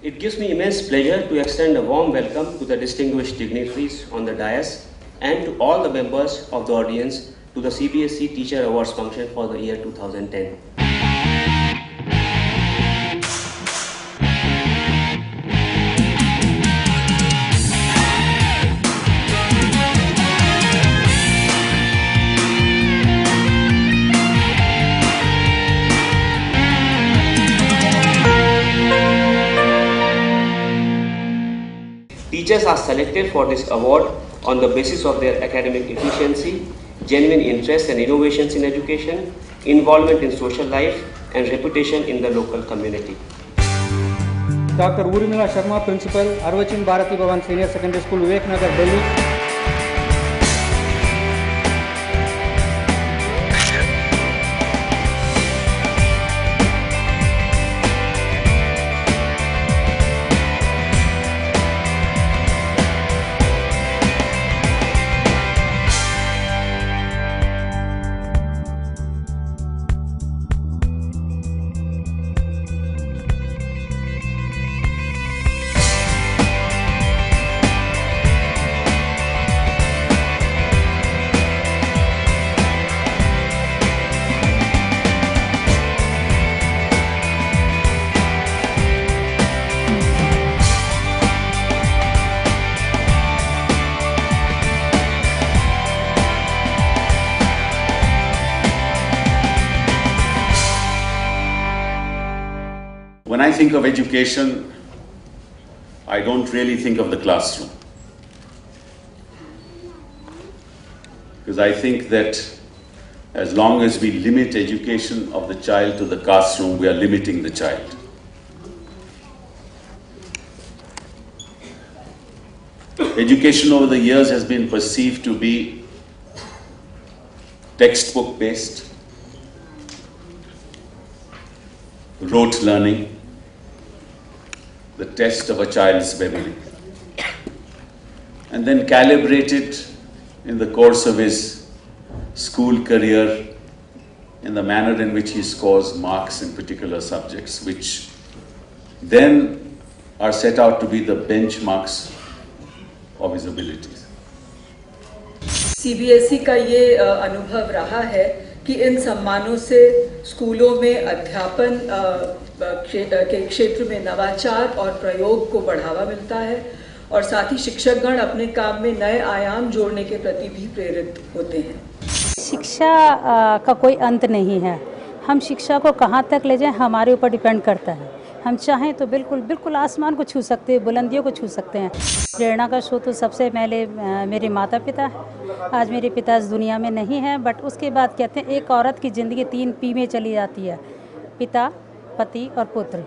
It gives me immense pleasure to extend a warm welcome to the distinguished dignitaries on the dais and to all the members of the audience to the CBSE Teacher Awards function for the year 2010. Teachers are selected for this award on the basis of their academic efficiency, genuine interest and innovations in education, involvement in social life, and reputation in the local community. Dr. Urmila Sharma, Principal, Arvachin Bharati Bhavan Senior Secondary School, Viveknagar, Delhi. When I think of education, I don't really think of the classroom. Because I think that as long as we limit education of the child to the classroom, we are limiting the child. Education over the years has been perceived to be textbook based, rote learning, the test of a child's memory, and then calibrated in the course of his school career in the manner in which he scores marks in particular subjects, which then are set out to be the benchmarks of his abilities. CBSE का ये अनुभव रहा है कि इन सम्मानों से स्कूलों में अध्यापन के क्षेत्र में नवाचार और प्रयोग को बढ़ावा मिलता है और साथ ही शिक्षकगण अपने काम में नए आयाम जोड़ने के प्रति भी प्रेरित होते हैं। शिक्षा का कोई अंत नहीं है। हम शिक्षा को कहाँ तक ले जाएं हमारे ऊपर डिपेंड करता है। हम चाहें तो बिल्कुल आसमान को छू सकते हैं, बुलंदियों को छू सकते हैं। प्रेरणा का स्रोत तो सबसे पहले मेरे माता पिता है। आज मेरे पिता इस दुनिया में नहीं हैं, बट उसके बाद कहते हैं एक औरत की ज़िंदगी 3 P में चली जाती है, पिता, पति और पुत्र।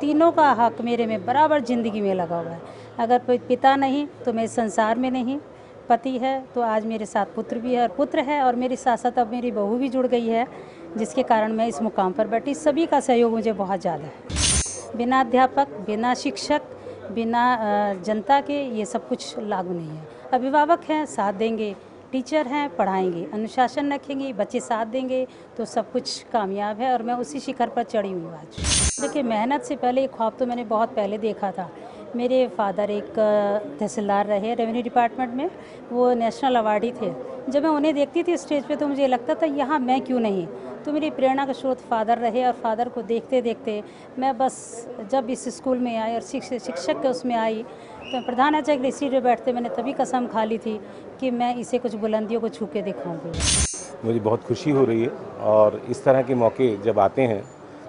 तीनों का हक मेरे में बराबर ज़िंदगी में लगा हुआ है। अगर पिता नहीं तो मैं इस संसार में नहीं, पति है तो आज मेरे साथ पुत्र भी है और पुत्र है और मेरे साथ साथ अब मेरी बहू भी जुड़ गई है, जिसके कारण मैं इस मुकाम पर बैठी। सभी का सहयोग मुझे बहुत ज़्यादा है। बिना अध्यापक, बिना शिक्षक, बिना जनता के ये सब कुछ लागू नहीं है। अभिभावक हैं, साथ देंगे, टीचर हैं, पढ़ाएंगे, अनुशासन रखेंगे, बच्चे साथ देंगे तो सब कुछ कामयाब है और मैं उसी शिखर पर चढ़ी हुई हूँ आज। देखिए, मेहनत से पहले एक ख्वाब तो मैंने बहुत पहले देखा था। मेरे फादर एक तहसीलदार रहे रेवेन्यू डिपार्टमेंट में, वो नेशनल अवार्डी थे। जब मैं उन्हें देखती थी स्टेज पे तो मुझे लगता था यहाँ मैं क्यों नहीं। तो मेरी प्रेरणा का स्रोत फादर रहे और फादर को देखते देखते मैं बस जब इस स्कूल में आई और शिक्षक के उसमें आई तो प्रधानाचार्य की सीट पर बैठते मैंने तभी कसम खा ली थी कि मैं इसे कुछ बुलंदियों को छू के दिखाऊंगी। मुझे बहुत खुशी हो रही है और इस तरह के मौके जब आते हैं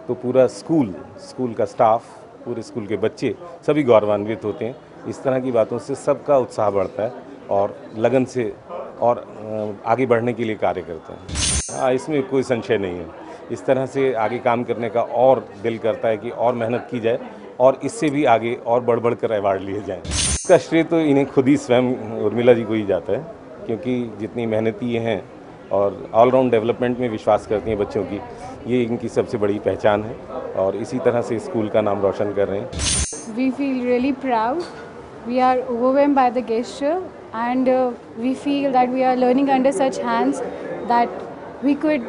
तो पूरा स्कूल का स्टाफ, पूरे स्कूल के बच्चे सभी गौरवान्वित होते हैं। इस तरह की बातों से सबका उत्साह बढ़ता है और लगन से और आगे बढ़ने के लिए कार्य करते हैं। हाँ, इसमें कोई संशय नहीं है। इस तरह से आगे काम करने का और दिल करता है कि और मेहनत की जाए और इससे भी आगे और बढ़ कर अवार्ड लिए जाएं। इसका श्रेय तो इन्हें खुद ही स्वयं उर्मिला जी को ही जाता है, क्योंकि जितनी मेहनती ये हैं और ऑलराउंड डेवलपमेंट में विश्वास करती हैं बच्चों की, ये इनकी सबसे बड़ी पहचान है और इसी तरह से स्कूल का नाम रोशन कर रहे हैं। We feel really proud. We are overwhelmed by the gesture, and we feel that we are learning under such hands that we could,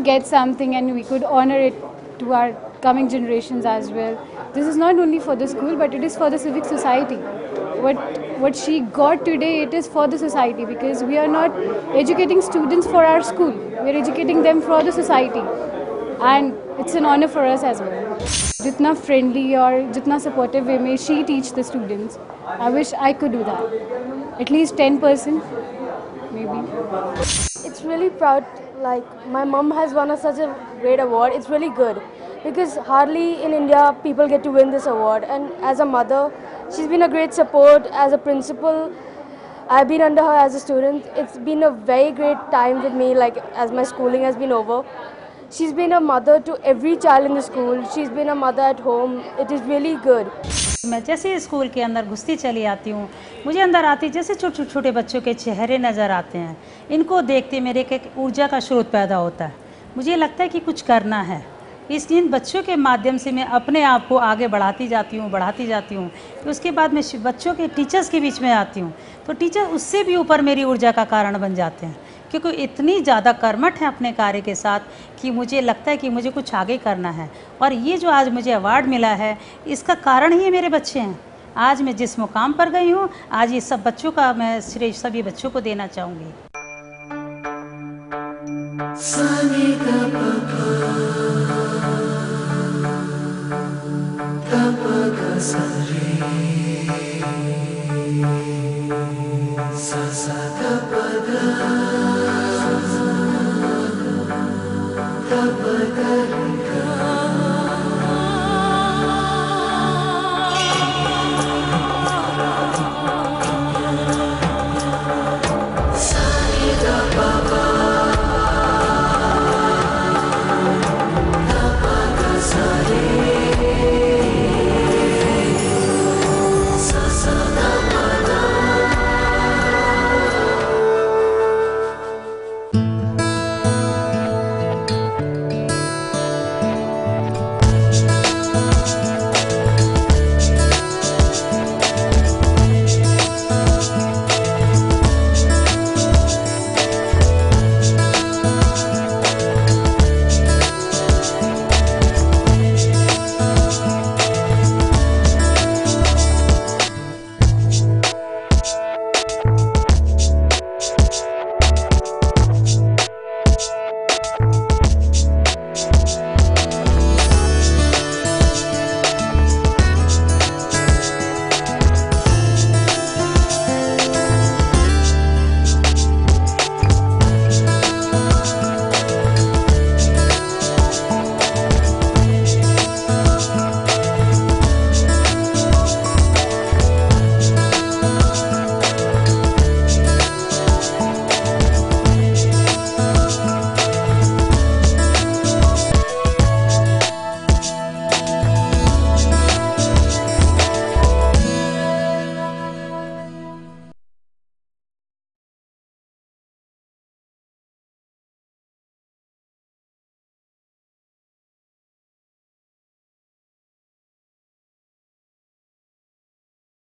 get something and we could honor it to our coming generations as well. This is not only for the school, but it is for the civic society. What she got today, it is for the society, because we are not educating students for our school. We are educating them for the society, and it's an honor for us as well. जितना friendly और जितना supportive way में she teach the students, I wish I could do that. At least 10%, maybe. It's really proud. Like, my mom has won such a great award. It's really good because hardly in India people get to win this award. And as a mother, she's been a great support. As a principal, I've been under her as a student. It's been a very great time with me, like, as my schooling has been over. She's been a mother to every child in the school. She's been a mother at home. It is really good. मैं जैसे school के अंदर घुसती चली आती हूँ, मुझे अंदर आती जैसे छोटे छोटे बच्चों के चेहरे नज़र आते हैं। इनको देखते मेरे एक ऊर्जा का स्रोत पैदा होता है। मुझे लगता है कि कुछ करना है। इन बच्चों के माध्यम से मैं अपने आप को आगे बढ़ाती जाती हूँ। तो उसके बाद मैं बच्चों के टीचर्स के बीच में आती हूँ, तो टीचर उससे भी ऊपर मेरी ऊर्जा का कारण बन जाते हैं, क्योंकि इतनी ज़्यादा कर्मठ है अपने कार्य के साथ कि मुझे लगता है कि मुझे कुछ आगे करना है। और ये जो आज मुझे अवार्ड मिला है, इसका कारण ही मेरे बच्चे हैं। आज मैं जिस मुकाम पर गई हूँ, आज ये सब बच्चों का मैं श्रेय सभी बच्चों को देना चाहूँगी।